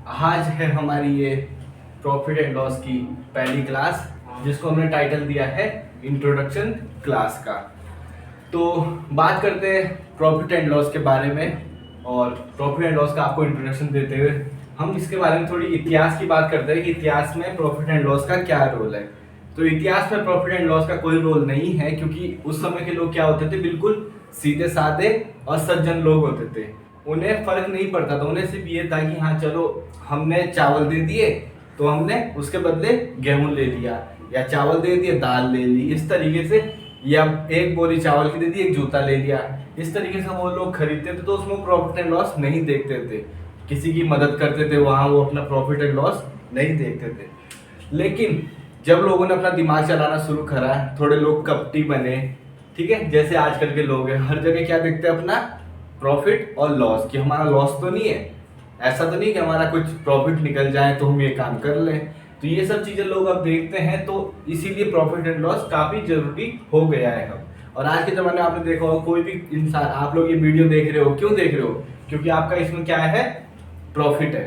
आज है हमारी ये प्रॉफिट एंड लॉस की पहली क्लास, जिसको हमने टाइटल दिया है इंट्रोडक्शन क्लास का। तो बात करते हैं प्रॉफिट एंड लॉस के बारे में, और प्रॉफिट एंड लॉस का आपको इंट्रोडक्शन देते हुए हम इसके बारे में थोड़ी इतिहास की बात करते हैं कि इतिहास में प्रॉफिट एंड लॉस का क्या रोल है। तो इतिहास में प्रॉफिट एंड लॉस का कोई रोल नहीं है, क्योंकि उस समय के लोग क्या होते थे, बिल्कुल सीधे साधे और सज्जन लोग होते थे। उन्हें फर्क नहीं पड़ता था, उन्हें सिर्फ ये था कि हाँ चलो हमने चावल दे दिए तो हमने उसके बदले गेहूं ले लिया, या चावल दे दिए दाल ले ली, इस तरीके से, या एक बोरी चावल की दे दी एक जूता ले लिया, इस तरीके से वो लोग खरीदते थे। तो उसमें प्रॉफिट एंड लॉस नहीं देखते थे, किसी की मदद करते थे वहां, वो अपना प्रॉफिट एंड लॉस नहीं देखते थे। लेकिन जब लोगों ने अपना दिमाग चलाना शुरू करा, थोड़े लोग कपटी बने, ठीक है, जैसे आजकल के लोग हैं, हर जगह क्या देखते हैं, अपना प्रॉफिट और लॉस, कि हमारा लॉस तो नहीं है, ऐसा तो नहीं कि हमारा कुछ प्रॉफिट निकल जाए तो हम ये काम कर लें। तो ये सब चीजें लोग अब देखते हैं, तो इसीलिए प्रॉफिट एंड लॉस काफी जरूरी हो गया है अब। और आज के जमाने में आपने देखा होगा, कोई भी इंसान, आप लोग ये वीडियो देख रहे हो, क्यों देख रहे हो? क्योंकि आपका इसमें क्या है, प्रॉफिट है।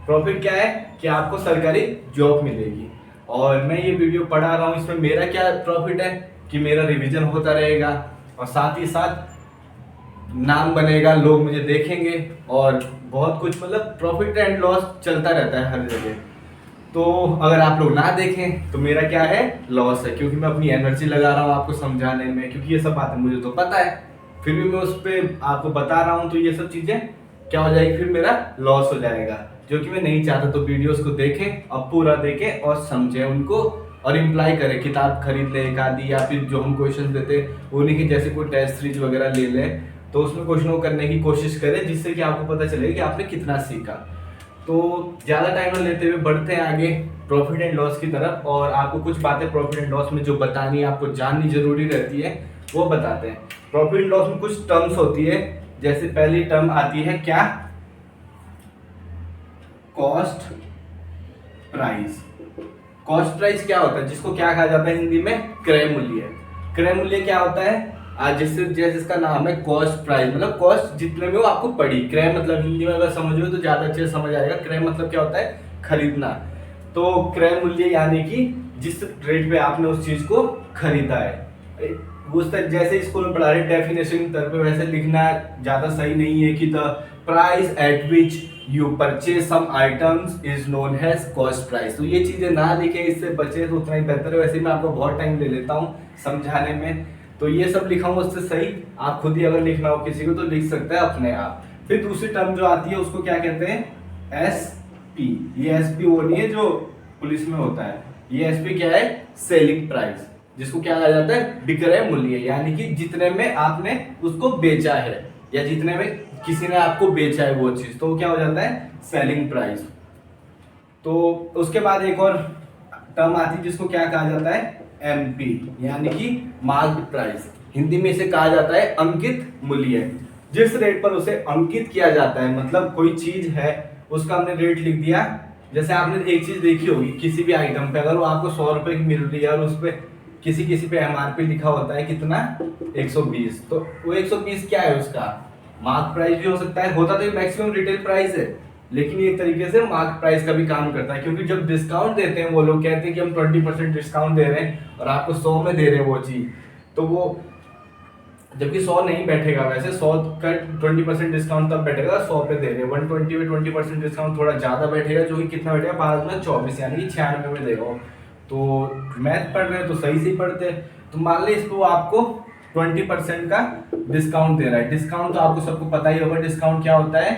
प्रॉफिट क्या है कि आपको सरकारी जॉब मिलेगी, और मैं ये वीडियो पढ़ा रहा हूँ, इसमें मेरा क्या प्रॉफिट है कि मेरा रिवीजन होता रहेगा, और साथ ही साथ नाम बनेगा, लोग मुझे देखेंगे, और बहुत कुछ, मतलब प्रॉफिट एंड लॉस चलता रहता है हर जगह। तो अगर आप लोग ना देखें तो मेरा क्या है, लॉस है, क्योंकि मैं अपनी एनर्जी लगा रहा हूँ आपको समझाने में, क्योंकि ये सब बातें मुझे तो पता है, फिर भी मैं उस पर आपको बता रहा हूँ, तो ये सब चीजें क्या हो जाएगी, फिर मेरा लॉस हो जाएगा, जो कि मैं नहीं चाहता। तो वीडियोस को देखें, अब पूरा देखें और समझें उनको, और इम्प्लाई करें, किताब खरीद ले एक आधी, या फिर जो हम क्वेश्चन देते उन्हीं के जैसे कोई टेस्ट सीरीज वगैरह ले लें, तो उसमें क्वेश्चन को करने की कोशिश करें, जिससे कि आपको पता चलेगा कि आपने कितना सीखा। तो ज़्यादा टाइम न लेते हुए बढ़ते हैं आगे प्रॉफिट एंड लॉस की तरफ, और आपको कुछ बातें प्रॉफिट एंड लॉस में जो बतानी है, आपको जाननी जरूरी रहती है, वो बताते हैं। प्रॉफिट एंड लॉस में कुछ टर्म्स होती है, जैसे पहली टर्म आती है क्या, कॉस्ट प्राइस। कॉस्ट प्राइस क्या होता है, जिसको क्या कहा जाता है हिंदी में, क्रय मूल्य। क्रय मूल्य क्या होता है, जिससे जैसे इसका नाम है कॉस्ट प्राइस, मतलब कॉस्ट जितने में वो आपको पड़ी। क्रय मतलब हिंदी में अगर समझो तो ज्यादा अच्छे से समझ आएगा। क्रय मतलब क्या होता है, खरीदना। तो क्रय मूल्य यानी कि जिस रेट पे आपने उस चीज को खरीदा है, उस तक जैसे स्कूल में पढ़ा रहे डेफिनेशन तर पे, वैसे लिखना ज्यादा सही नहीं है कि the price at which you purchase some items is known as cost price. तो ये चीजें ना लिखे, इससे बचे तो उतना ही बेहतर है। वैसे मैं आपको बहुत टाइम ले लेता हूँ समझाने में, तो ये सब लिखा हूँ उससे सही आप खुद ही अगर लिखना हो किसी को तो लिख सकता है अपने आप। फिर दूसरी टर्म जो आती है उसको क्या कहते हैं, एस पी। ये एस पी वो नहीं है जो पुलिस में होता है, ये एस पी क्या है, सेलिंग प्राइस, जिसको क्या कहा जाता है, विक्रय मूल्य, यानी कि जितने में आपने उसको बेचा है, या जितने में किसी ने आपको बेचा है वो चीज, तो क्या हो जाता है, सेलिंग प्राइस। तो उसके बाद एक और टर्म आती है जिसको क्या कहा जाता है, एमपी, यानी कि मार्क्ड प्राइस। हिंदी में इसे कहा जाता है अंकित मूल्य। जिस रेट पर उसे अंकित किया जाता है, मतलब कोई चीज है उसका हमने रेट लिख दिया। जैसे आपने एक चीज देखी होगी किसी भी आइटम पे, अगर वो आपको 100 रुपए की मिल रही है और उस पे किसी किसी पे एमआरपी लिखा होता है कितना, 120, तो वो 120 क्या है, उसका मार्क प्राइस भी हो सकता है, होता तो मैक्सिमम रिटेल प्राइस है, लेकिन ये एक तरीके से मार्क प्राइस का भी काम करता है। क्योंकि जब डिस्काउंट देते हैं, वो लोग कहते हैं कि हम 20% डिस्काउंट दे रहे हैं और आपको 100 में दे रहे हैं वो चीज, तो वो जबकि 100 नहीं बैठेगा, वैसे 100 का 20% डिस्काउंट तब बैठेगा 100 पे दे रहे हैं। 120 में 20% डिस्काउंट थोड़ा ज्यादा बैठेगा, जो कि कितना बैठेगा, 5 में 24, यानी कि 96 में देगा। तो मैथ पढ़ रहे हैं तो सही से पढ़ते हैं। तो मान ली इसको आपको 20% का डिस्काउंट दे रहा है। डिस्काउंट तो आपको सबको पता ही होगा, डिस्काउंट क्या होता है,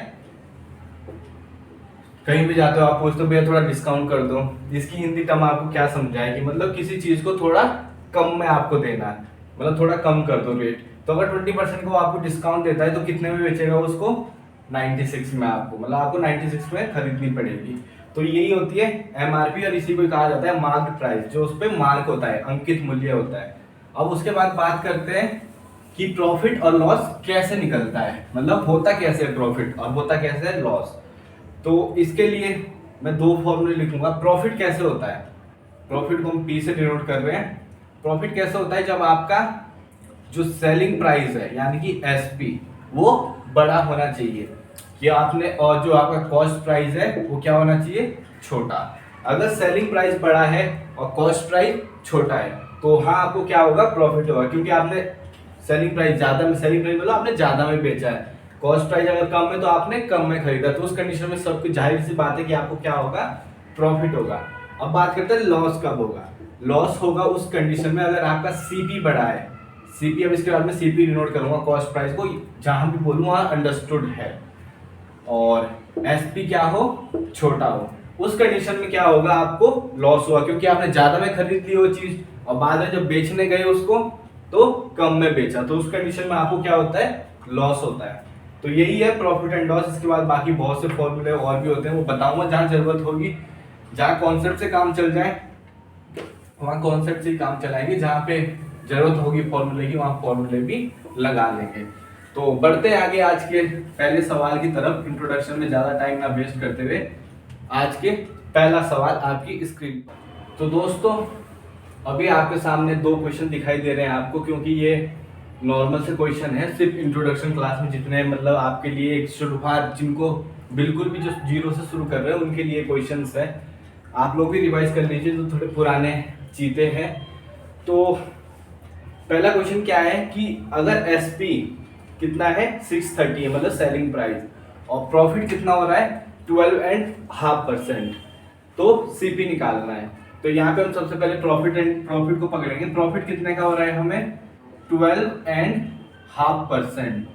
कहीं भी जाते हो आप पूछते हो भैया थोड़ा डिस्काउंट कर दो, इसकी हिंदी टर्म आपको क्या समझाएगी, मतलब किसी चीज को थोड़ा कम में आपको देना है, मतलब थोड़ा कम कर दो रेट। तो अगर 20% को आपको डिस्काउंट देता है तो कितने में बेचेगा उसको, 96 में आपको, मतलब आपको 96 में खरीदनी पड़ेगी। तो यही होती है एमआरपी, और इसी को कहा जाता है मार्क प्राइस, जो उस पर मार्क होता है, अंकित मूल्य होता है। अब उसके बाद बात करते हैं कि प्रॉफिट और लॉस कैसे निकलता है, मतलब होता कैसे है प्रॉफिट और होता कैसे है लॉस। तो इसके लिए मैं दो फॉर्मूले लिखूंगा। प्रॉफिट कैसे होता है, प्रॉफिट को हम पी से डिनोट कर रहे हैं। प्रॉफिट कैसे होता है, जब आपका जो सेलिंग प्राइस है यानी कि एसपी वो बड़ा होना चाहिए। कि आपने, और जो आपका कॉस्ट प्राइस है वो क्या होना चाहिए, छोटा। अगर सेलिंग प्राइस बड़ा है और कॉस्ट प्राइस छोटा है तो हाँ आपको क्या होगा, प्रॉफिट होगा, क्योंकि आपने सेलिंग प्राइस ज्यादा में, सेलिंग प्राइस मतलब आपने ज्यादा में बेचा है, कॉस्ट प्राइस अगर कम है तो आपने कम में खरीदा, तो उस कंडीशन में सब कुछ जाहिर सी बात है कि आपको क्या होगा, प्रॉफिट होगा। अब बात करते हैं लॉस कब होगा। लॉस होगा उस कंडीशन में अगर आपका सीपी बड़ा है। सीपी, अब इसके बाद में सीपी डिनोट करूंगा कॉस्ट प्राइस को, जहां भी बोलूँ वहां अंडरस्टूड है, और एसपी क्या हो, छोटा हो। उस कंडीशन में क्या होगा, आपको लॉस हुआ, क्योंकि आपने ज्यादा में खरीद ली वो चीज और बाद में जब बेचने गए उसको तो कम में बेचा, तो उस कंडीशन में आपको क्या होता है, लॉस होता है। तो यही है प्रॉफिट एंड लॉस। इसके बाद बाकी बहुत से फॉर्मूले और भी होते हैं, वो बताऊंगा जहां जरूरत होगी, जहां कॉन्सेप्ट से काम चल जाए वहां कॉन्सेप्ट से ही काम चलाएंगे, जहां पे जरूरत होगी फॉर्मूले की वहां फॉर्मूले भी लगा लेंगे। तो बढ़ते हैं आगे आज के पहले सवाल की तरफ, इंट्रोडक्शन में ज्यादा टाइम ना वेस्ट करते हुए। आज के पहला सवाल आपकी स्क्रीन पर। तो दोस्तों अभी आपके सामने दो क्वेश्चन दिखाई दे रहे हैं आपको, क्योंकि ये नॉर्मल से क्वेश्चन है, सिर्फ इंट्रोडक्शन क्लास में जितने मतलब आपके लिए एक शुरुआत, जिनको बिल्कुल भी जो जीरो से शुरू कर रहे हैं उनके लिए क्वेश्चंस है। आप लोग भी रिवाइज कर लीजिए जो थोड़े पुराने चीते हैं। तो पहला क्वेश्चन क्या है कि अगर एसपी कितना है 630 है, मतलब सेलिंग प्राइस, और प्रॉफिट कितना हो रहा है 12.5%, तो सीपी निकालना है। तो यहाँ पे हम सबसे पहले प्रॉफिट को पकड़ेंगे। प्रॉफिट कितने का हो रहा है हमें, 12.5%।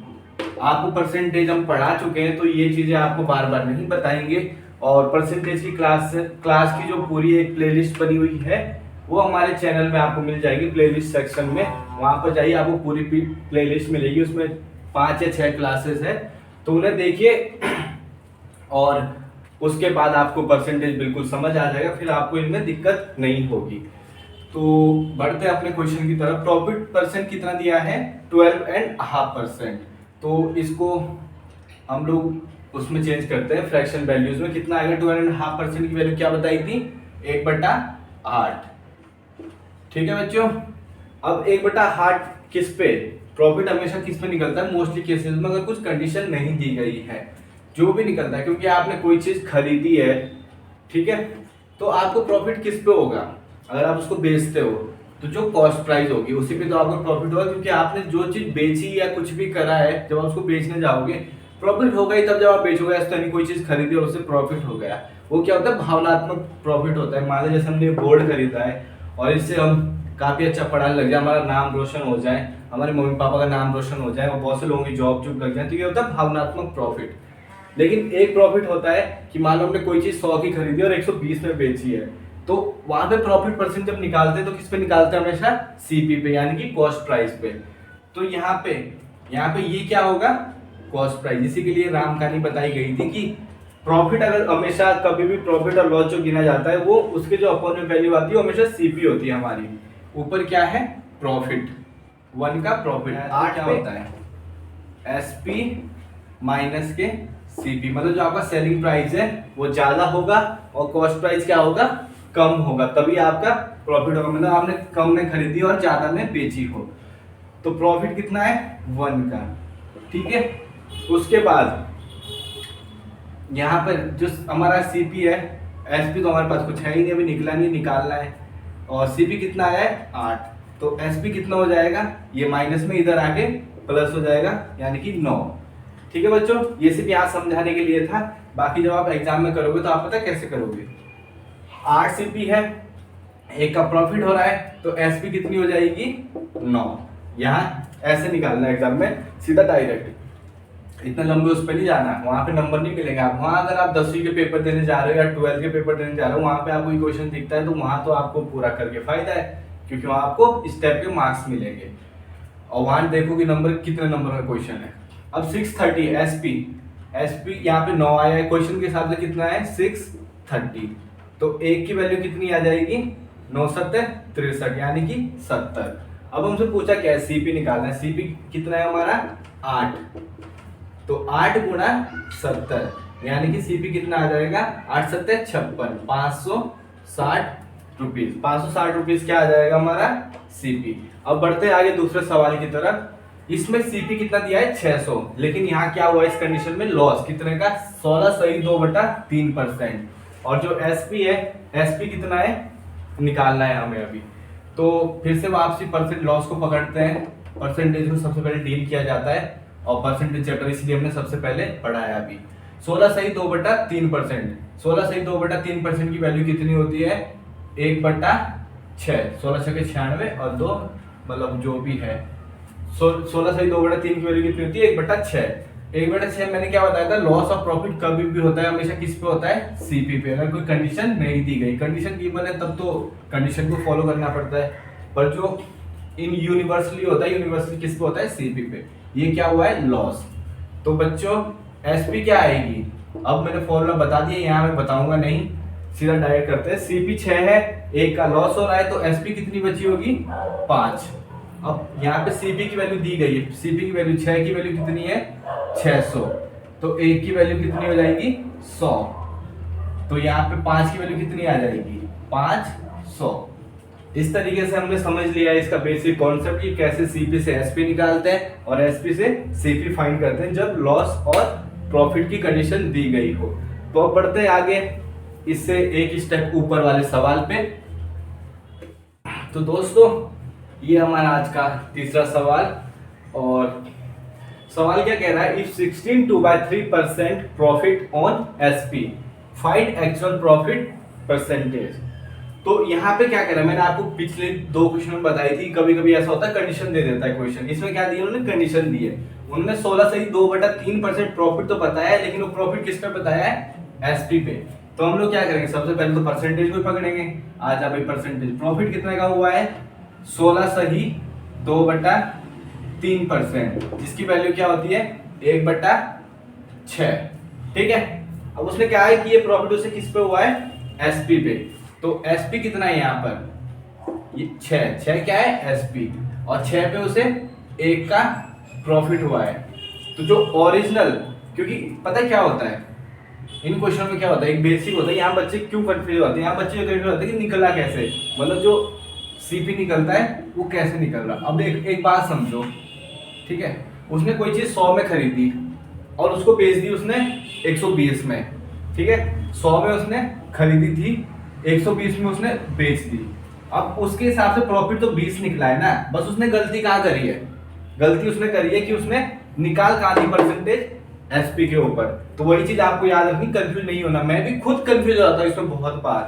आपको परसेंटेज हम पढ़ा चुके हैं तो ये चीजें आपको बार बार नहीं बताएंगे, और परसेंटेज की क्लास की जो पूरी एक प्लेलिस्ट बनी हुई है वो हमारे चैनल में आपको मिल जाएगी, प्लेलिस्ट सेक्शन में। वहां पर जाइए, आपको पूरी प्लेलिस्ट मिलेगी, उसमें 5 या 6 क्लासेस है, तो उन्हें देखिए और उसके बाद आपको परसेंटेज बिल्कुल समझ आ जाएगा, फिर आपको इनमें दिक्कत नहीं होगी। तो बढ़ते हैं अपने क्वेश्चन की तरफ। प्रॉफिट परसेंट कितना दिया है, 12.5%। तो इसको हम लोग उसमें चेंज करते हैं फ्रैक्शन वैल्यूज में, कितना आएगा, 12.5% की वैल्यू क्या बताई थी, 1/8। ठीक है बच्चों। अब 1/8 किस पे, प्रॉफिट हमेशा किस पे निकलता है, मोस्टली केसेस में अगर कुछ कंडीशन नहीं दी गई है, जो भी निकलता है, क्योंकि आपने कोई चीज खरीदी है, ठीक है, तो आपको प्रॉफिट किस पे होगा, अगर आप उसको बेचते हो तो जो कॉस्ट प्राइस होगी उसी पे तो आपको प्रॉफिट होगा, क्योंकि आपने जो चीज बेची या कुछ भी करा है, जब आप उसको बेचने जाओगे प्रॉफिट होगा ही तब जब आप बेचोगे। ऐसा नहीं कोई चीज खरीदी और उससे प्रॉफिट हो गया, वो क्या होता है, भावनात्मक प्रॉफिट होता है। मान लो जैसे हमने बोर्ड खरीदा है और इससे हम काफी अच्छा पढ़ाने लग जाए, हमारा नाम रोशन हो जाए, हमारे मम्मी पापा का नाम रोशन हो जाए और बहुत से लोगों की जॉब लग जाए, तो ये होता है भावनात्मक प्रॉफिट। लेकिन एक प्रॉफिट होता है कि मान लो हमने कोई चीज 100 की खरीदी और 120 में बेची है, तो वहां पे प्रॉफिट परसेंट जब निकालते हैं तो किस पे निकालते हैं, हमेशा सीपी पे, यानी कि कॉस्ट प्राइस पे। तो यहाँ पे ये क्या होगा, कॉस्ट प्राइस। इसी के लिए राम कहानी बताई गई थी कि प्रॉफिट अगर हमेशा कभी भी प्रॉफिट और लॉस जो गिना जाता है वो उसके जो अपोन में वैल्यू आती है वो हमेशा सीपी होती है हमारी। ऊपर क्या है, प्रॉफिट, 1 का प्रॉफिट, 8 क्या होता है, एसपी माइनस के सीपी, मतलब जो आपका सेलिंग प्राइस है वो ज्यादा होगा और कॉस्ट प्राइस क्या होगा, कम होगा, तभी आपका प्रॉफिट होगा, मतलब आपने कम में खरीदी और ज्यादा में बेची हो। तो प्रॉफिट कितना है, 1 का, ठीक है। उसके बाद यहाँ पर जो हमारा सीपी है, एसपी तो हमारे पास कुछ है ही नहीं, अभी निकला नहीं, निकालना है, और सीपी कितना आया है 8, तो एसपी कितना हो जाएगा, ये माइनस में इधर आके प्लस हो जाएगा, यानी कि 9। ठीक है बच्चों, ये सिर्फ यहाँ समझाने के लिए था, बाकी जब आप एग्जाम में करोगे तो आप पता कैसे करोगे। 8 सीपी है, 1 का प्रॉफिट हो रहा है, तो एसपी कितनी हो जाएगी, 9। यहाँ ऐसे निकालना है एग्जाम में, सीधा डायरेक्ट, इतना लंबे उस पर नहीं जाना, वहां पे नंबर नहीं मिलेगा। आप वहां अगर आप 10वीं के पेपर देने जा रहे हो या 12th के पेपर देने जा रहे हो, वहां पे आपको क्वेश्चन दिखता है तो वहां तो आपको पूरा करके फायदा है, क्योंकि वहां आपको इस टाइप के मार्क्स मिलेंगे, और वहां देखो कि नंबर कितने नंबर का क्वेश्चन है। अब 630 एसपी यहाँ पे 9 आया है, क्वेश्चन के हिसाब से कितना है 630, तो 1 की वैल्यू कितनी आ जाएगी, 9 7 63, यानी कि 70। अब हमसे पूछा क्या है, सीपी निकालना है, सीपी कितना है हमारा 8, तो 8 गुणा 70, यानी कि सीपी कितना आ जाएगा, 8 7 56, 560 रुपीज, 560 रुपीज क्या आ जाएगा हमारा सीपी। अब बढ़ते हैं आगे दूसरे सवाल की तरफ। इसमें सीपी कितना दिया है 600, लेकिन यहाँ क्या हुआ इस कंडीशन में लॉस कितने का 16 - 2/3%। और जो एसपी है, एसपी कितना है निकालना है हमें अभी। तो फिर से वापसी परसेंट लॉस को पकड़ते हैं, परसेंटेज को सबसे पहले डील किया जाता है और परसेंटेज चैप्टर इसलिए हमने सबसे पहले पढ़ा है अभी। 16 - 2/3%, 16 - 2/3% की वैल्यू कितनी होती है 1/6, 16×6 = 96 और 2 मतलब जो भी है 16 - 2/3 की वैल्यू कितनी होती है 1/6। 1/6 मैंने क्या बताया था, लॉस ऑफ प्रॉफिट कभी भी होता है हमेशा किस पे होता है सीपी पे, अगर कोई कंडीशन नहीं दी गई, कंडीशन गिवन है तब तो कंडीशन को फॉलो करना पड़ता है, पर जो इन यूनिवर्सली होता है यूनिवर्सली किस पे होता है सीपी पे। ये क्या हुआ है लॉस। तो बच्चों एसपी क्या आएगी, अब मैंने फॉर्मूला बता दिया, यहाँ मैं बताऊंगा नहीं, सीधा डायरेक्ट करते हैं। सीपी 6 है, 1 का लॉस हो रहा है, तो एसपी कितनी बची होगी 5। अब यहाँ पे सीपी की वैल्यू दी गई है, सीपी की वैल्यू 6 की वैल्यू कितनी है 600, तो 1 की वैल्यू कितनी हो जाएगी 100, तो यहाँ पे 5 की वैल्यू कितनी आ जाएगी 500। इस तरीके से हमने समझ लिया है इसका बेसिक कॉन्सेप्ट कि कैसे सीपी से एसपी निकालते हैं और एसपी से सीपी फाइंड करते हैं जब लॉस और प्रॉफिट की कंडीशन दी गई हो। तो अब बढ़ते हैं आगे इससे एक स्टेप ऊपर वाले सवाल पे। तो दोस्तों ये हमारा आज का तीसरा सवाल, और सवाल क्या कह रहा है, if 16 2/3% profit on SP find actual profit percentage. तो यहाँ पे क्या कह रहा है, मैंने आपको पिछले 2 क्वेश्चन में बताई थी, कभी कभी ऐसा होता है कंडीशन दे देता है क्वेश्चन, इसमें क्या दिया उन्होंने कंडीशन दी है, उन्होंने 16 - 2/3% प्रॉफिट तो बताया है, लेकिन वो प्रॉफिट किस पे बताया है एसपी पे। तो हम लोग क्या करेंगे, सबसे पहले तो परसेंटेज को पकड़ेंगे। आ जा भाई परसेंटेज, प्रॉफिट कितने का हुआ है 16 - 2/3%, जिसकी वैल्यू क्या होती है 1/6। ठीक है, अब उसने क्या है कि ये प्रॉफिट उसे किस पे हुआ है एसपी पे, तो एसपी कितना है यहाँ पर ये 6 क्या है एसपी, और 6 पे उसे 1 का प्रॉफिट हुआ है। तो जो ओरिजिनल, क्योंकि पता है क्या होता है इन क्वेश्चन में क्या होता है, एक बेसिक होता है, यहाँ बच्चे क्यों कंफ्यूज होते हैं, यहाँ बच्चे कंफ्यूज होते हैं कि निकला कैसे, मतलब जो सीपी निकलता है वो कैसे निकल रहा। अब एक बात समझो, ठीक है, उसने कोई चीज 100 में खरीदी और उसको बेच दी उसने 120 में, ठीक है, 100 में उसने खरीदी थी, 120 में उसने बेच दी। अब उसके हिसाब से प्रॉफिट तो 20 निकला है ना, बस उसने गलती कहाँ करी है, गलती उसने करी है कि उसने निकाल कहाँ दी परसेंटेज एसपी के ऊपर। तो वही चीज आपको याद रखनी, कंफ्यूज नहीं होना, मैं भी खुद कंफ्यूज हो जाता हूँ इसमें बहुत बार,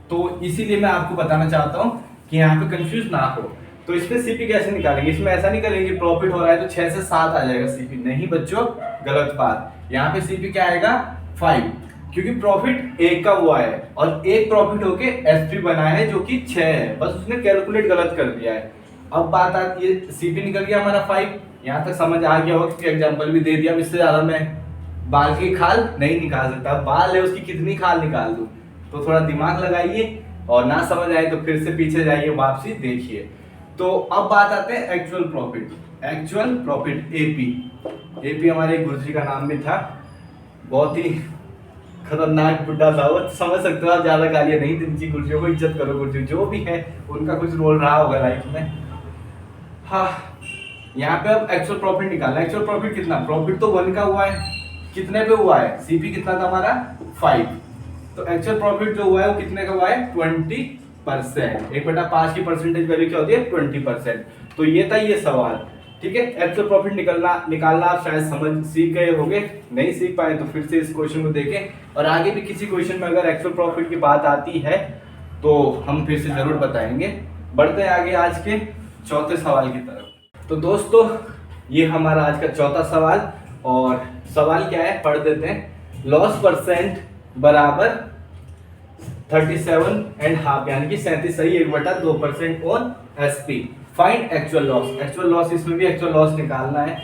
तो इसीलिए मैं आपको बताना चाहता हूँ कि यहाँ पे कंफ्यूज ना हो। तो इसमें सीपी कैसे निकालेंगे, इसमें ऐसा नहीं करेंगे प्रॉफिट हो रहा है तो 6 से 7 आ जाएगा सीपी, नहीं बच्चों गलत बात, यहाँ पे सीपी क्या आएगा 5, क्योंकि प्रॉफिट 1 का हुआ है और एक प्रॉफिट होके एसपी बना है जो कि 6 है, बस उसने कैलकुलेट गलत कर दिया है। अब बात आती है सीपी निकल गया हमारा 5, यहाँ तक समझ आ गया होगा क्योंकि एग्जांपल भी दे दिया। अब इससे ज्यादा मैं बाल की खाल नहीं निकाल सकता, बाल है उसकी कितनी खाल निकाल दूं, तो थोड़ा दिमाग लगाइए और ना समझ आए तो फिर से पीछे जाइए वापसी देखिए। तो अब बात आते हैं actual profit, actual profit AP. AP हमारे एक गुरुजी का नाम भी था, बहुत ही खतरनाक बुड्ढा था वो, समझ सकते हो आप, ज्यादा गालियां नहीं दी, गुरुजियों को इज्जत करो, गुरुजी जो भी है उनका कुछ रोल रहा होगा लाइफ में। हाँ, यहाँ पे अब एक्चुअल प्रॉफिट निकालना, एक्चुअल प्रॉफिट कितना, प्रॉफिट तो 1 का हुआ है, कितने पे हुआ है सीपी कितना था हमारा 5, तो एक्चुअल प्रॉफिट जो हुआ है वो कितने का हुआ है 20%, 1/5 की परसेंटेज वैल्यू क्या होती है 20%। तो ये था ये सवाल, ठीक है। एक्चुअल प्रॉफिट निकालना आप शायद समझ सीख गए होंगे, नहीं सीख पाए तो फिर से इस क्वेश्चन को देखें, और आगे भी किसी क्वेश्चन में अगर एक्चुअल प्रॉफिट की बात आती है तो हम फिर से जरूर बताएंगे। बढ़ते हैं आगे आज के चौथे सवाल की तरफ। तो दोस्तों ये हमारा आज का चौथा सवाल, और सवाल क्या है पढ़ देते हैं। लॉस परसेंट बराबर 37.5 यानी कि 37.5% on SP. Find actual loss, actual loss इसमें भी एक्चुअल लॉस निकालना है,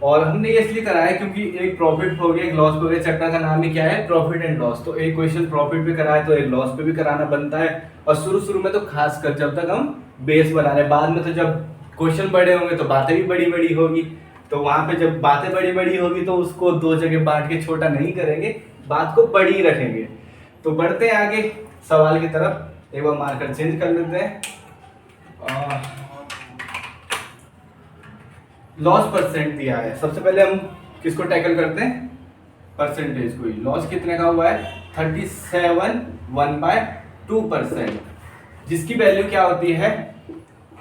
और हमने ये इसलिए कराया है क्योंकि एक प्रॉफिट हो गया एक लॉस हो गया, चैप्टर का नाम ही क्या है प्रॉफिट एंड लॉस, तो एक क्वेश्चन प्रॉफिट पे कराया तो एक लॉस पे भी कराना बनता है। और शुरू में तो खासकर जब तक हम बेस बना रहे, बाद में तो जब क्वेश्चन बड़े होंगे तो बातें भी बड़ी बड़ी होगी, तो वहां पे जब बातें बड़ी बड़ी होगी तो उसको 2 जगह बांट के छोटा नहीं करेंगे, बात को बड़ी रखेंगे। तो बढ़ते हैं आगे सवाल की तरफ, एक बार मार्कर चेंज कर लेते हैं। लॉस परसेंट दिया है। सबसे पहले हम किसको टैकल करते हैं, परसेंटेज को ही। लॉस कितने का हुआ है, 37 1/2%, जिसकी वैल्यू क्या होती है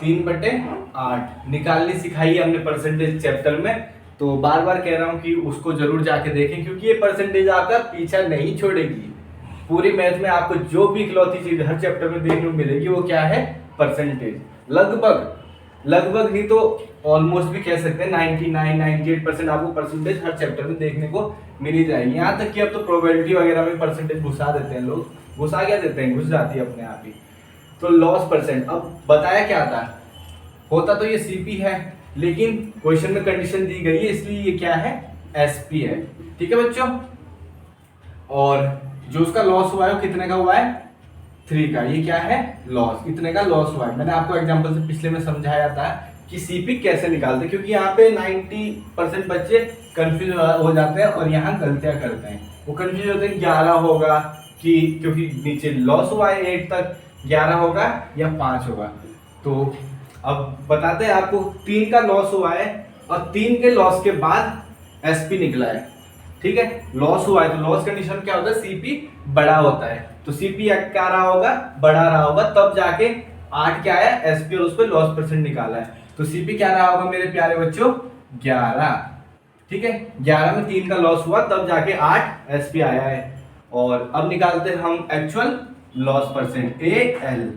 3/8 निकालनी सिखाई है हमने परसेंटेज चैप्टर में। तो बार बार कह रहा हूं कि उसको जरूर जाके देखें, क्योंकि ये परसेंटेज आपका पीछा नहीं छोड़ेगी। पूरी मैथ में आपको जो भी इकलौती चीज हर चैप्टर में देखने को मिलेगी वो क्या है, परसेंटेज। लगभग नहीं तो ऑलमोस्ट भी कह सकते हैं 99-98% आपको परसेंटेज हर चैप्टर में देखने को मिल ही जाएगी। यहाँ तक कि अब तो प्रोबेबिलिटी वगैरह में परसेंटेज घुसा देते हैं लोग, घुसा क्या देते हैं, घुस जाती है अपने आप ही। तो लॉस परसेंट, अब बताया क्या था, होता तो ये सीपी है, लेकिन क्वेश्चन में कंडीशन दी गई है इसलिए ये क्या है, एसपी है। ठीक है बच्चों, और जो उसका लॉस हुआ है वो कितने का हुआ है, 3 का। ये क्या है, लॉस, इतने का लॉस हुआ है। मैंने आपको एग्जांपल से पिछले में समझाया था कि सीपी कैसे निकालते, क्योंकि यहाँ पे 90% बच्चे कंफ्यूज हो जाते हैं और यहाँ गलतियां करते हैं। वो कंफ्यूज होते हैं 11 होगा कि, क्योंकि नीचे लॉस हुआ है 8 तक, 11 होगा या 5 होगा। तो अब बताते हैं आपको, 3 का लॉस हुआ है और 3 के लॉस के बाद एसपी निकला है। ठीक है, लॉस हुआ है तो लॉस कंडीशन क्या होता है, सीपी बड़ा होता है। तो सीपी क्या रहा होगा, बढ़ा रहा होगा, तब जाके 8 क्या आया, एसपी, और उस पर लॉस परसेंट निकाला है। तो सीपी क्या रहा होगा मेरे प्यारे बच्चों, 11। ठीक है, 11 में 3 का लॉस हुआ तब जाके 8 एसपी आया है। और अब निकालते हैं हम actual loss percent, AL.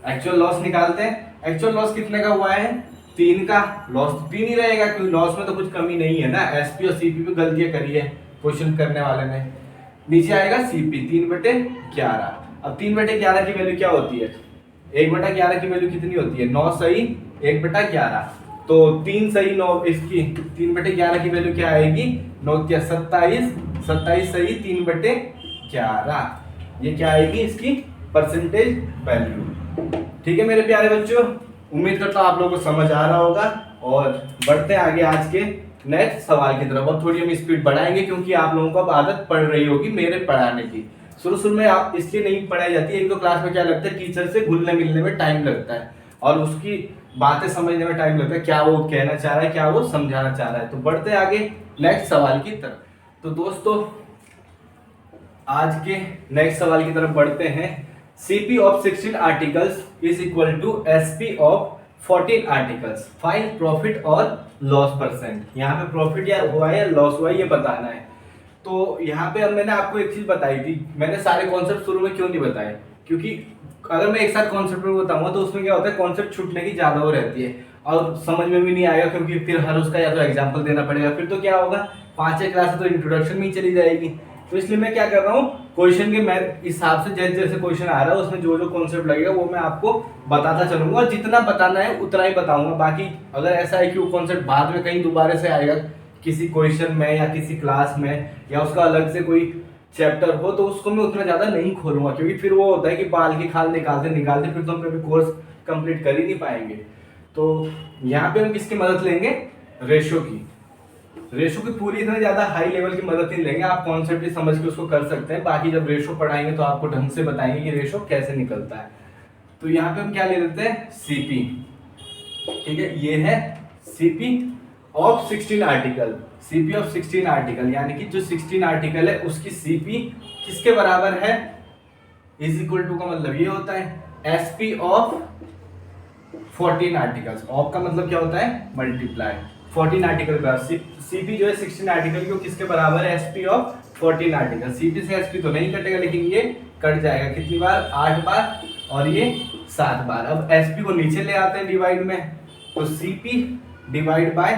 Actual loss निकालते हैं। एक्चुअल लॉस कितने का हुआ है, 3 का। लॉस तो 3 ही रहेगा क्योंकि लॉस में तो कुछ कमी नहीं है ना, एसपी और सीपी पे गलतियां करी है क्वेश्चन करने वाले ने। नीचे आएगा सीपी 3/11। अब 3/11 की वैल्यू क्या होती है, 1/11 की वैल्यू कितनी होती है, 9 सही 1/11। तो 3 सही 9, इसकी 3/11 की वैल्यू क्या आएगी, 9 क्या 27, 27 सही 3/11। ये क्या आएगी इसकी परसेंटेज वैल्यू। ठीक है मेरे प्यारे बच्चों, उम्मीद करता हूँ आप लोगों को समझ आ रहा होगा। और बढ़ते हैं आगे आज के नेक्स्ट सवाल की तरफ। अब थोड़ी हम स्पीड बढ़ाएंगे क्योंकि आप लोगों को अब आदत पड़ रही होगी मेरे पढ़ाने की। शुरू में आप इसलिए नहीं पढ़ाई जाती है, एक तो क्लास में क्या लगता है, टीचर से घुलने मिलने में टाइम लगता है और उसकी बातें समझने में टाइम लगता है, क्या वो कहना चाह रहा है, क्या वो समझाना चाह रहा है। तो बढ़ते हैं आगे नेक्स्ट सवाल की तरफ। तो दोस्तों आज के नेक्स्ट सवाल की तरफ बढ़ते हैं। CP of 16 articles is equal to SP of 14 articles. Find profit और लॉस परसेंट। यहाँ पे प्रॉफिट या हुआ है या लॉस हुआ है ये बताना है। तो यहाँ पे अब मैंने आपको एक चीज बताई थी, मैंने सारे कॉन्सेप्ट शुरू में क्यों नहीं बताए, क्योंकि अगर मैं एक साथ कॉन्सेप्ट में बताऊंगा तो उसमें क्या होता है, कॉन्सेप्ट छूटने की ज्यादा वो रहती है और समझ में भी नहीं आएगा, क्योंकि फिर हर उसका या तो एग्जाम्पल देना पड़ेगा, फिर तो क्या होगा 5 क्लास तो इंट्रोडक्शन में ही चली जाएगी। तो इसलिए मैं क्या कर रहा हूँ, क्वेश्चन के मैं हिसाब से जैसे जैसे क्वेश्चन आ रहा है उसमें जो जो कॉन्सेप्ट लगेगा वो मैं आपको बताता चलूंगा और जितना बताना है उतना ही बताऊंगा। बाकी अगर ऐसा है कि वो कॉन्सेप्ट बाद में कहीं दोबारा से आएगा किसी क्वेश्चन में या किसी क्लास में या उसका अलग से कोई चैप्टर हो, तो उसको मैं उतना ज्यादा नहीं खोलूंगा, क्योंकि फिर वो होता है कि बाल की खाल निकालते फिर तो हम कभी कोर्स कंप्लीट कर ही नहीं पाएंगे। तो यहाँ पे हम किसकी मदद लेंगे, रेशो की। रेशो की पूरी इतना ज्यादा हाई लेवल की मदद नहीं लेंगे, आप कॉन्सेप्ट ही समझ के उसको कर सकते हैं। बाकी जब रेशो पढ़ाएंगे तो आपको ढंग से बताएंगे कि रेशो कैसे निकलता है। तो यहाँ पे हम क्या ले लेते हैं, सीपी। ठीक है, ये है CP of 16 article. CP of 16 article यानी कि जो 16 आर्टिकल है उसकी सीपी किसके बराबर है, इज इक्वल टू का मतलब ये होता है एसपी ऑफ 14 आर्टिकल्स। ऑफ का मतलब क्या होता है, मल्टीप्लाई। 14 आर्टिकल का सीपी जो है 16 आर्टिकल की किसके बराबर है, एसपी ऑफ 14 आर्टिकल। सीपी से एसपी तो नहीं कटेगा लेकिन ये कट जाएगा, कितनी बार, 8 बार, और ये 7 बार। अब एसपी को नीचे ले आते हैं डिवाइड में, तो CP divide by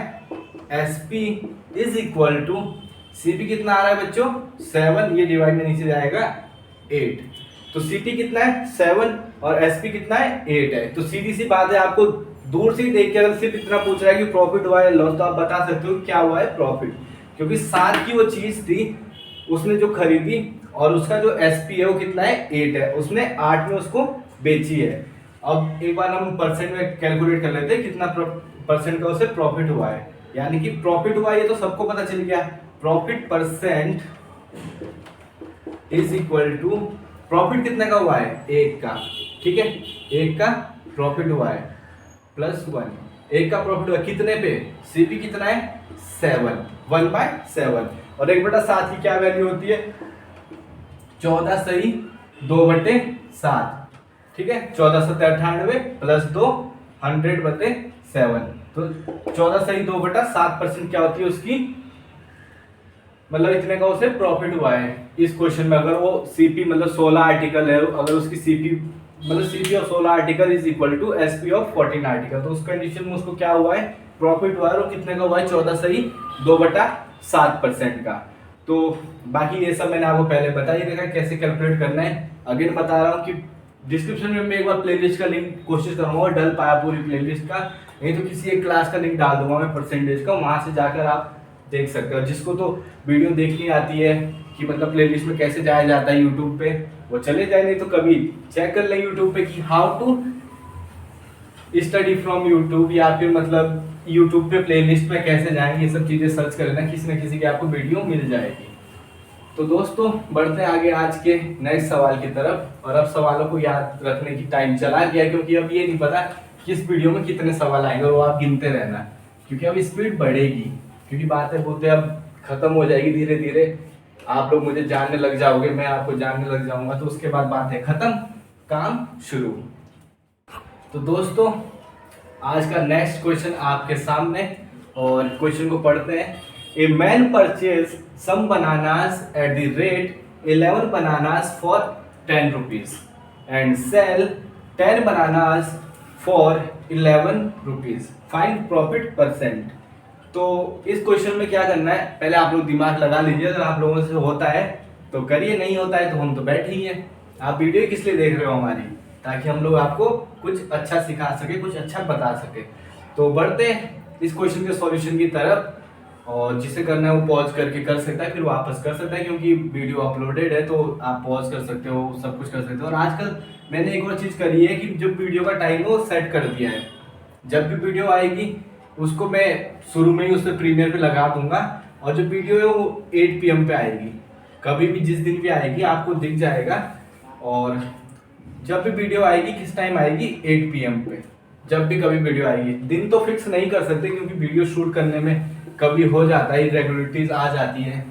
SP is equal to, CP कितना आ रहा है बच्चों 7, ये डिवाइड में नीचे जाएगा 8। तो सीपी कितना है 7 और एसपी कितना है 8 है। तो सीधी सी बात है, आपको दूर से ही देख के अगर सिर्फ इतना पूछ रहा है कि प्रॉफिट हुआ है लॉस, तो आप बता सकते हो क्या हुआ है, प्रॉफिट। क्योंकि 7 की वो चीज थी उसने जो खरीदी और उसका जो एसपी है वो कितना है 8 है, उसने 8 में उसको बेची है। अब एक बार हम परसेंट में कैलकुलेट कर लेते हैं कितना परसेंट का उसे प्रॉफिट हुआ है। यानी कि प्रॉफिट हुआ ये तो सबको पता चल गया, profit percent is equal to, profit कितने का हुआ है 1 का। ठीक है, 1 का प्रॉफिट हुआ है +1, एक का प्रॉफिट हुआ कितने पे, सीपी कितना है 7, 1/7, और 1/7 की क्या वैल्यू होती है 14 सही 2/7, ठीक है 1498 प्लस 2 100/7, तो 14 सही 2/7% क्या होती है उसकी, मतलब इतने का उसे प्रॉफिट हुआ है। इस क्वेश्चन में अगर वो सीपी मतलब 16 आर्टिकल है, अगर उसकी सीपी मतलब CP of 16 article is equal to SP of 14 article, तो उस कंडीशन में उसको क्या हुआ है प्रॉफिट हुआ है, और कितने का हुआ है 14 सही 2/7% का। तो बाकी ये सब मैंने आपको पहले बता ही देखा कैसे कैलकुलेट करना है। अगेन बता रहा हूँ कि डिस्क्रिप्शन में मैं एक बार प्लेलिस्ट का लिंक कोशिश करूंगा डल पाया पूरी प्लेलिस्ट का, नहीं तो किसी एक क्लास का लिंक डाल दूंगा मैं परसेंटेज का, वहां से जाकर आप देख सकते हो। जिसको तो वीडियो देखनी आती है कि मतलब प्लेलिस्ट में कैसे जाया जाता है यूट्यूब पे, वो चले जाए, नहीं तो कभी चेक कर ले यूट्यूब पे कि how to study from YouTube, या फिर मतलब यूट्यूब पे प्लेलिस्ट में कैसे जाएंगे, ये सब चीजें सर्च कर लेना, किसी न किसी की आपको वीडियो मिल जाएगी। तो दोस्तों बढ़ते हैं आगे आज के नेक्स्ट सवाल की तरफ, और अब सवालों को याद रखने की टाइम चला गया, क्योंकि अब ये नहीं पता किस वीडियो में कितने सवाल आएंगे, और वो आप गिनते रहना, क्योंकि अब स्पीड बढ़ेगी, क्योंकि बातें बोलते अब खत्म हो जाएगी धीरे धीरे, आप लोग मुझे जानने लग जाओगे, मैं आपको जानने लग जाऊंगा, तो उसके बाद बातें खत्म काम शुरू। तो दोस्तों आज का नेक्स्ट क्वेश्चन आपके सामने, और क्वेश्चन को पढ़ते हैं। A man purchase some bananas at the rate 11 bananas for 10 rupees and sell 10 bananas for 11 rupees, find profit percent. तो इस क्वेश्चन में क्या करना है, पहले आप लोग दिमाग लगा लीजिए, अगर आप लोगों से होता है तो करिए, नहीं होता है तो हम तो बैठे ही हैं। आप वीडियो किस लिए देख रहे हो हमारी, ताकि हम लोग आपको कुछ अच्छा सिखा सके, कुछ अच्छा बता सके। तो बढ़ते इस क्वेश्चन के सॉल्यूशन की तरफ, और जिसे करना है वो पॉज करके कर सकता है, फिर वापस कर सकता है, क्योंकि वीडियो अपलोडेड है तो आप पॉज कर सकते हो, सब कुछ कर सकते हो। और आजकल मैंने एक और चीज़ करी है कि जो वीडियो का टाइम है वो सेट कर दिया है, जब भी वीडियो आएगी उसको मैं शुरू में ही उस पर प्रीमियर पे लगा दूंगा, और जो वीडियो है वो 8 PM पे आएगी, कभी भी जिस दिन भी आएगी आपको दिख जाएगा। और जब भी वीडियो आएगी किस टाइम आएगी 8 PM पे, जब भी कभी वीडियो आएगी। दिन तो फिक्स नहीं कर सकते, क्योंकि वीडियो शूट करने में कभी हो जाता है, इरेगुलरिटीज आ जाती है,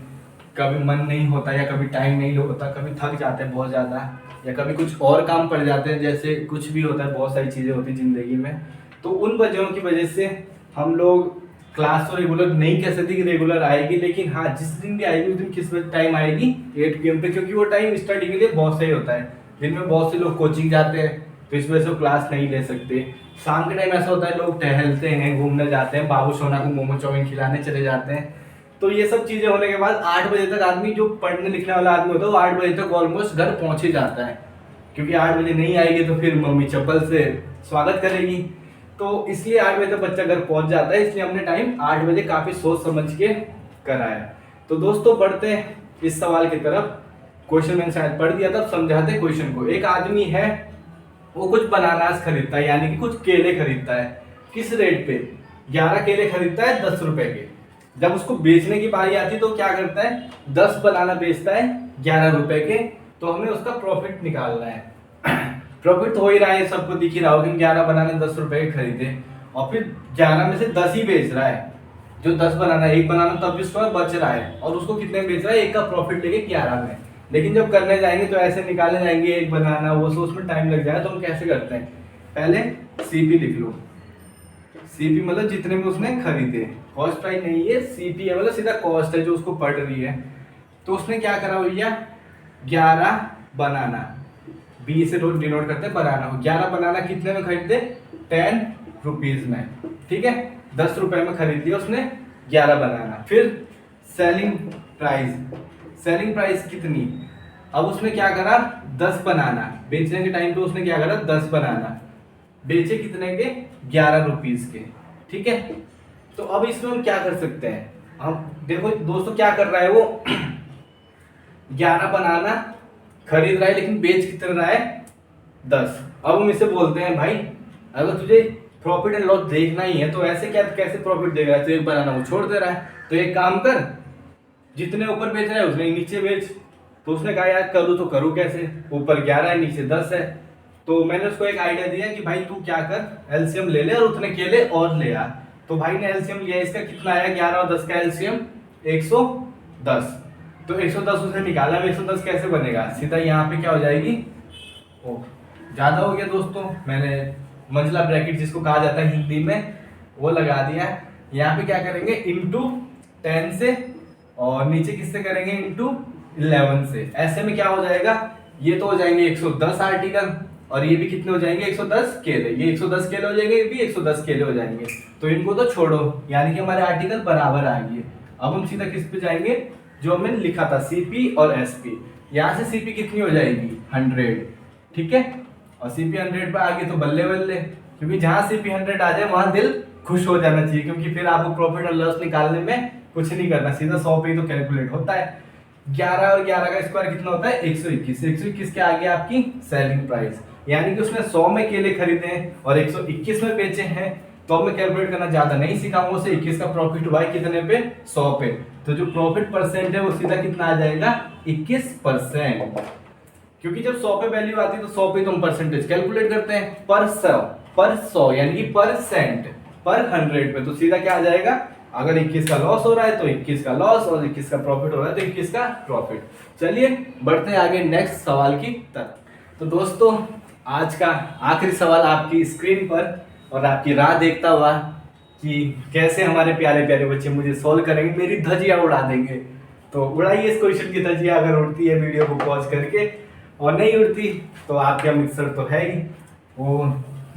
कभी मन नहीं होता, या कभी टाइम नहीं होता, कभी थक जाते हैं बहुत ज़्यादा, या कभी कुछ और काम पड़ जाते हैं, जैसे कुछ भी होता है, बहुत सारी चीज़ें होती है ज़िंदगी में। तो उन वजहों की वजह से हम लोग क्लास तो रेगुलर नहीं कह सकते कि रेगुलर आएगी, लेकिन हाँ जिस दिन भी आएगी उस दिन किस टाइम आएगी 8 PM पे, क्योंकि वो टाइम स्टडी के लिए बहुत सही होता है। दिन में बहुत से लोग कोचिंग जाते हैं तो इस वजह से वो क्लास नहीं ले सकते। शाम के टाइम ऐसा होता है लोग टहलते हैं, घूमने जाते हैं, बाबू सोना को मोमो चाउमीन खिलाने चले जाते हैं। तो ये सब चीज़ें होने के बाद 8 बजे तक आदमी, जो पढ़ने लिखने वाला आदमी होता है, वो 8 बजे तक ऑलमोस्ट घर पहुँच ही जाता है, क्योंकि 8 बजे नहीं आएगी तो फिर मम्मी चप्पल से स्वागत करेगी। तो इसलिए 8 बजे तक बच्चा घर पहुंच जाता है, इसलिए हमने टाइम 8 बजे काफ़ी सोच समझ के कराया। तो दोस्तों बढ़ते हैं इस सवाल की तरफ। क्वेश्चन मैंने शायद पढ़ दिया था, समझाते हैं क्वेश्चन को। एक आदमी है, वो कुछ बनानास खरीदता है, यानी कि कुछ केले खरीदता है। किस रेट पे? 11 केले खरीदता है 10 रुपए के। जब उसको बेचने की बारी आती है तो क्या करता है, 10 बनाना बेचता है 11 रुपए के। तो हमें उसका प्रॉफिट निकालना है। प्रॉफिट तो हो ही रहा है, सबको दिख ही रहा होगा कि 11 बनाने 10 रुपए के खरीदे, और फिर 11 में से 10 ही बेच रहा है। जो 10 बनाना, एक बनाना तब भी उसका बच रहा है, और उसको कितने में बेच रहा है, एक का प्रॉफिट लेके 11 में। लेकिन जब करने जाएंगे तो ऐसे निकालने जाएंगे एक बनाना, वो सो उसमें टाइम लग जाएगा। तो हम कैसे करते हैं, पहले सीपी लिख लो। सीपी मतलब जितने में उसने खरीदे, कॉस्ट प्राइस नहीं है, सीपी है मतलब सीधा कॉस्ट है जो उसको पड़ रही है। तो उसने क्या करा भैया, 11 बनाना, बी से डिनोट करते हैं बनाना, 11 बनाना कितने में खरीदे, 10 रुपीज में, ठीक है, 10 रुपए में खरीद लिया उसने 11 बनाना। फिर सेलिंग प्राइस, सेलिंग प्राइस कितनी, अब उसने क्या करा, 10 बनाना, बेचने के टाइम पे उसने क्या करा, 10 बनाना बेचे कितने के, 11 रुपीज के, ठीक है। तो अब इसमें हम क्या कर सकते हैं, हम देखो दोस्तों क्या कर रहा है वो, 11 बनाना खरीद रहा है, लेकिन बेच कितना रहा है, 10। अब हम इसे बोलते हैं भाई अगर तुझे प्रॉफिट एंड लॉस देखना ही है तो ऐसे क्या, कैसे प्रॉफिट देगा, तो एक बनाना वो छोड़ दे रहा है। तो एक काम कर, जितने ऊपर बेच रहा है उसने नीचे बेच। तो उसने कहा यार करूँ तो करूँ कैसे, ऊपर 11 है नीचे 10 है, तो मैंने उसको एक आइडिया दिया कि भाई तू क्या कर, एलसीएम ले ले और उतने केले और ले आ। तो भाई ने एलसीएम लिया, इसका कितना आया 11 और 10 का एलसीएम 110। तो 110 उसने निकाला। 110 कैसे बनेगा, सीधा यहाँ पे क्या हो जाएगी, ओ ज्यादा हो गया दोस्तों, मैंने मंझला ब्रैकेट जिसको कहा जाता है हिंदी में वो लगा दिया। यहाँ पे क्या करेंगे, इंटू 10 से, और नीचे किससे करेंगे, इंटू 11 से। ऐसे में क्या हो जाएगा, ये तो हो जाएंगे 110 आर्टिकल और ये भी कितने हो जाएंगे 110 केले। ये 110 केले हो जाएंगे, ये भी 110 केले हो जाएंगे। तो इनको तो छोड़ो, यानी कि हमारे आर्टिकल बराबर आ गए। अब हम सीधा किस पे जाएंगे, जो हमने लिखा था सीपी और एसपी। यहाँ से सीपी कितनी हो जाएगी 100, ठीक है, और सीपी 100 पे आ गई तो बल्ले बल्ले, क्योंकि जहां सीपी 100 आ जाए वहां दिल खुश हो जाना चाहिए, क्योंकि फिर आपको प्रॉफिट और लॉस निकालने में कुछ नहीं करना, सीधा 100 पे ही तो कैलकुलेट होता है। 11 और 11 का स्क्वायर कितना होता है 121। 121 के आगे आपकी सेलिंग प्राइस, यानी कि उसने 100 में केले खरीदे हैं और 121 में बेचे हैं। तो मैं कैलकुलेट करना ज्यादा नहीं सिखाऊंगा उसे। 21 का प्रॉफिट हुआ है कितने पे, 100 पे। तो जो प्रॉफिट परसेंट है वो सीधा कितना आ जाएगा 21%, क्योंकि जब 100 पे वैल्यू आती है तो 100 पे तो हम परसेंटेज कैलकुलेट करते हैं, पर 100 यानी कि परसेंट पर 100 पे। तो सीधा क्या आ जाएगा, अगर 21 का लॉस हो रहा है तो 21 का लॉस, और 21 का प्रॉफिट हो रहा है तो 21 का प्रॉफिट। चलिए बढ़ते हैं आगे नेक्स्ट सवाल की तरफ। तो दोस्तों आज का आखिरी सवाल आपकी स्क्रीन पर, और आपकी राह देखता हुआ कि कैसे हमारे प्यारे प्यारे बच्चे मुझे सोल्व करेंगे, मेरी धजिया उड़ा देंगे। तो उड़ाइए इस क्वेश्चन की धजिया, अगर उड़ती है वीडियो को पॉज करके, और नहीं उड़ती तो आपके अमित सर तो है ही, वो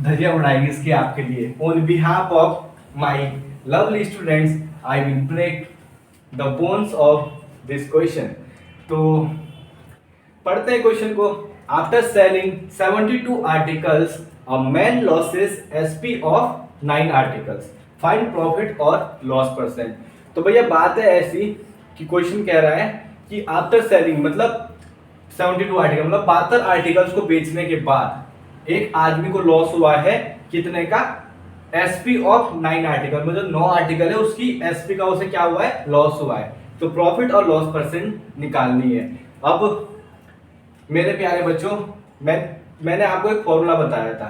धजिया उड़ाएंगे इसके आपके लिए। On behalf of my lovely students I will break the bones of this question. तो पढ़ते हैं क्वेश्चन को। After selling 72 articles a man loses SP of 9 articles, find profit और लॉस परसेंट। तो भैया बात है ऐसी कि क्वेश्चन कह रहा है कि आफ्टर सेलिंग मतलब 72 आर्टिकल, मतलब 72 आर्टिकल्स को बेचने के बाद एक आदमी को लॉस हुआ है कितने का, एसपी ऑफ 9 आर्टिकल, मतलब 9 आर्टिकल है उसकी एसपी का उसे क्या हुआ है, लॉस हुआ है। तो प्रॉफिट और लॉस परसेंट निकालनी है। अब मेरे प्यारे बच्चों, मैंने आपको एक फॉर्मूला बताया था।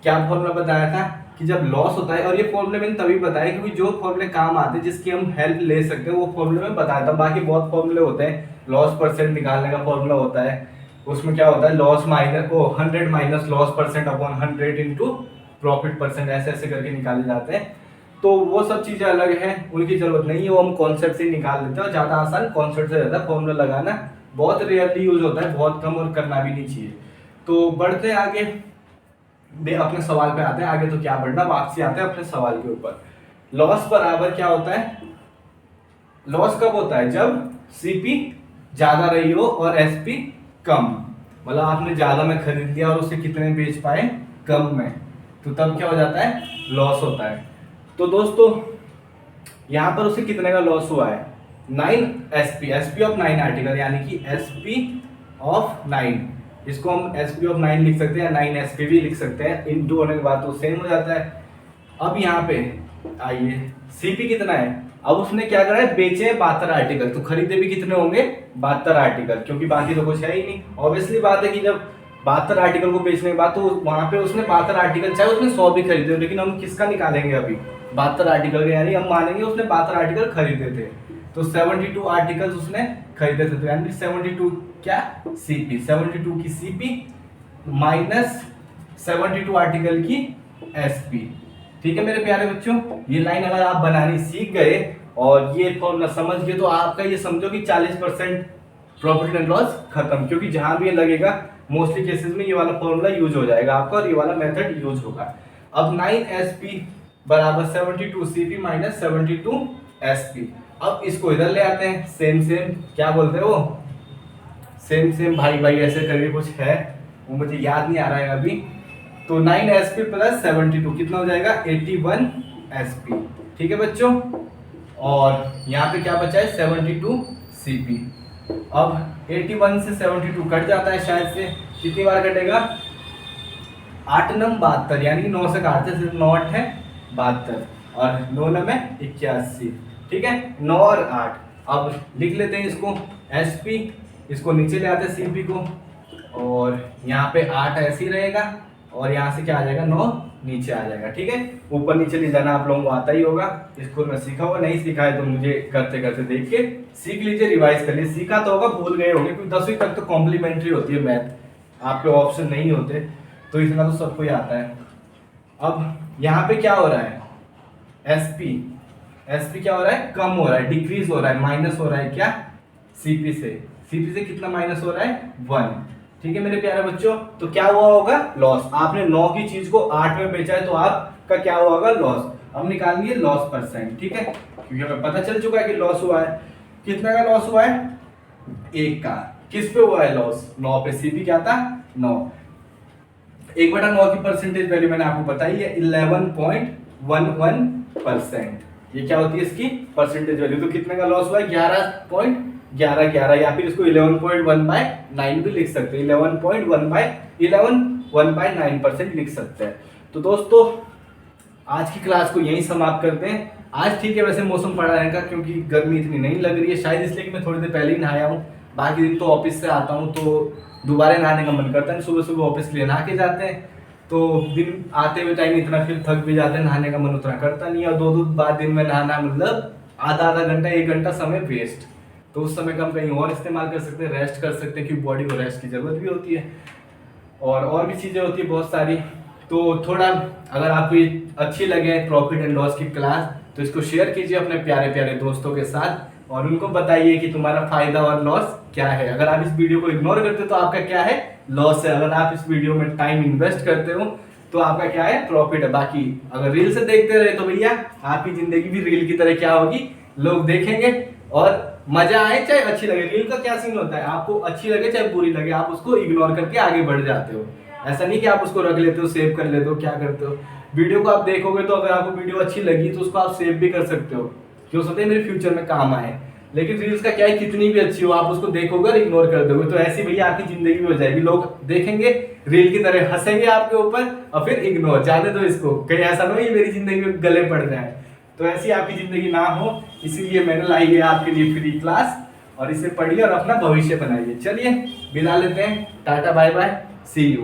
क्या फॉर्मूला बताया था कि जब लॉस होता है, और ये फॉर्मूले मैंने तभी बताया क्योंकि जो फॉर्मूले काम आते हैं जिसकी हम हेल्प ले सकते हैं वो फॉर्मूले में बताया था। बाकी बहुत फॉर्मूले होते हैं, लॉस परसेंट निकालने का फॉर्मूला होता है, उसमें क्या होता है loss minus 100 minus loss percent upon 100 into profit percent, ऐसे ऐसे करके निकाले जाते हैं। तो वो सब चीजें अलग हैं, उनकी जरूरत नहीं है, वो हम कॉन्सेप्ट से निकाल लेते हैं। ज्यादा आसान कॉन्सेप्ट से रहता है, फॉर्मूला लगाना बहुत रेयरली यूज होता है, बहुत कम, और करना भी नहीं चाहिए। तो बढ़ते आगे, अपने सवाल पे आते हैं आगे। तो क्या बढ़ना, वापसी आते हैं अपने सवाल के ऊपर। लॉस बराबर क्या होता है, लॉस कब होता है, जब सीपी ज्यादा रही हो और एसपी कम, मतलब आपने ज्यादा में खरीद लिया और उसे कितने बेच पाए, कम में, तो तब क्या हो जाता है, लॉस होता है। तो दोस्तों यहां पर उसे कितने का लॉस हुआ है, 9 एसपी, एसपी ऑफ 9 आर्टिकल, यानी कि एसपी ऑफ 9, इसको हम एसपी ऑफ 9 लिख सकते हैं, 9 एसपी भी लिख सकते हैं, इनटू होने के बाद तो सेम हो जाता है। अब यहाँ पे आइए, सीपी कितना है, अब उसने क्या करा है, बेचे 72 आर्टिकल, तो खरीदे भी कितने होंगे 72 आर्टिकल, क्योंकि बाकी तो कुछ है ही नहीं। ऑब्वियसली बात है कि जब 72 आर्टिकल को बेचने के बाद तो वहां पे उसने 72 आर्टिकल, चाहे उसने 100 भी खरीदे हो, लेकिन हम किसका निकालेंगे अभी, 72 आर्टिकल का, यानी हम मानेंगे उसने 72 आर्टिकल खरीदे थे। तो 72 आर्टिकल्स उसने खरीदे थे, तो यानी 72 क्या, सीपी, 72 की सीपी माइनस 72 आर्टिकल की एसपी। ठीक है मेरे प्यारे बच्चों, ये लाइन अगर आप बनानी सीख गए और ये फॉर्मूला समझ गए तो आपका ये समझो कि 40% प्रॉफिट एंड लॉस खत्म, क्योंकि जहां भी ये लगेगा मोस्टली केसेस में ये वाला फॉर्मूला यूज हो जाएगा आपका, और ये वाला मेथड यूज होगा। अब 9 एसपी बराबर 72 सीपी माइनस 72 एसपी। अब इसको इधर ले आते हैं, सेम सेम, क्या बोलते हैं वो, सेम सेम भाई भाई ऐसे करके कुछ है, वो मुझे याद नहीं आ रहा है अभी। तो 9 एसपी प्लस 72 कितना हो जाएगा 81 एसपी। ठीक है बच्चों, और यहाँ पे क्या बचा है 72 सीपी। अब 81 से 72 कट जाता है शायद से, कितनी बार कटेगा, 8 नम 72, यानी कि 9 से काटते सिर्फ 9 8 है 72, और 9 9 में 81। ठीक है, 9 और 8। अब लिख लेते हैं इसको एसपी, इसको नीचे ले आते हैं सीपी को, और यहाँ पे 8 ऐसे ही रहेगा और यहाँ से क्या आ जाएगा 9 नीचे आ जाएगा। ठीक है, ऊपर नीचे ले जाना आप लोगों को आता ही होगा, स्कूल में सीखा होगा, नहीं सीखा है तो मुझे करते करते देख के सीख लीजिए, रिवाइज कर लीजिए। सीखा तो होगा, भूल गए होंगे क्योंकि 10वीं तक तो कॉम्प्लीमेंट्री होती है मैथ, आपके ऑप्शन नहीं होते, तो इतना तो सबको ही आता है। अब यहाँ पे क्या हो रहा है, एसपी क्या हो रहा है, कम हो रहा है, डिक्रीज हो रहा है, माइनस हो रहा है क्या, सीपी से कितना माइनस हो रहा है 1। ठीक है मेरे प्यारे बच्चों, तो क्या हुआ होगा, लॉस। आपने 9 की चीज को 8 में बेचा है तो आपका क्या हुआ होगा, लॉस। अब निकालिए लॉस परसेंट। ठीक है, क्योंकि हमें पता चल चुका है कि लॉस हुआ है, कितना का लॉस हुआ है, 1 का। किस पे हुआ है लॉस, 9 पे। सीपी क्या था 9, 1/9 की परसेंटेज वैल्यू मैंने आपको बताई है 11.11%। ये क्या होती है इसकी परसेंटेज वैल्यू। तो कितने का लॉस हुआ है, 11.1111, या फिर इसको 11.1/9 भी लिख सकते हैं, 11.1/9% लिख सकते हैं। तो दोस्तों आज की क्लास को यहीं समाप्त करते हैं। आज ठीक है वैसे मौसम पड़ा रहेगा क्योंकि गर्मी इतनी नहीं लग रही है, शायद इसलिए कि मैं थोड़ी देर पहले ही नहाया हूँ। बाकी दिन तो ऑफिस से आता हूँ तो दोबारा नहाने का मन करता है, सुबह सुबह ऑफिस के लिए नहा के जाते हैं तो दिन आते हुए टाइम इतना फिर थक भी जाते हैं, नहाने का मन उतना करता नहीं है। और 2 बार दिन में नहाना मतलब आधा घंटा 1 घंटा समय वेस्ट, तो उस समय का हम कहीं और इस्तेमाल कर सकते हैं, रेस्ट कर सकते हैं, क्योंकि बॉडी को रेस्ट की जरूरत भी होती है और भी चीज़ें होती है बहुत सारी। तो थोड़ा अगर आपको अच्छी लगे प्रॉफिट एंड लॉस की क्लास तो इसको शेयर कीजिए अपने प्यारे प्यारे दोस्तों के साथ और उनको बताइए कि तुम्हारा फायदा और लॉस क्या है। अगर आप इस वीडियो को इग्नोर करते हो तो आपका क्या है, लॉस है। अगर आप इस वीडियो में टाइम इन्वेस्ट करते हो तो आपका क्या है, प्रॉफिट है। बाकी अगर रील से देखते रहे तो भैया आपकी जिंदगी भी रील की तरह क्या होगी, लोग देखेंगे और मजा आए चाहे अच्छी लगे। रील का क्या सीन होता है, आपको अच्छी लगे चाहे बुरी लगे, आप उसको इग्नोर करके आगे बढ़ जाते हो। ऐसा नहीं कि आप उसको रख लेते हो, सेव कर लेते हो, क्या करते हो। वीडियो को आप देखोगे तो अगर आपको वीडियो अच्छी लगी तो उसको आप सेव भी कर सकते हो, क्यों सकते हैं मेरे फ्यूचर में काम आए। लेकिन रील्स का क्या है, कितनी भी अच्छी हो आप उसको देखोगे और इग्नोर कर दोगे तो ऐसी भैया आपकी जिंदगी भी हो जाएगी। लोग देखेंगे रील की तरह हंसेंगे आपके ऊपर और फिर इग्नोर, जाने दो इसको, कहीं ऐसा ना हो ये मेरी जिंदगी में गले पड़ जाए। तो ऐसी आपकी जिंदगी ना हो, इसीलिए मैंने लाई है आपके लिए फ्री क्लास और इसे पढ़िए और अपना भविष्य बनाइए। चलिए विदा लेते हैं, tata bye bye, see you.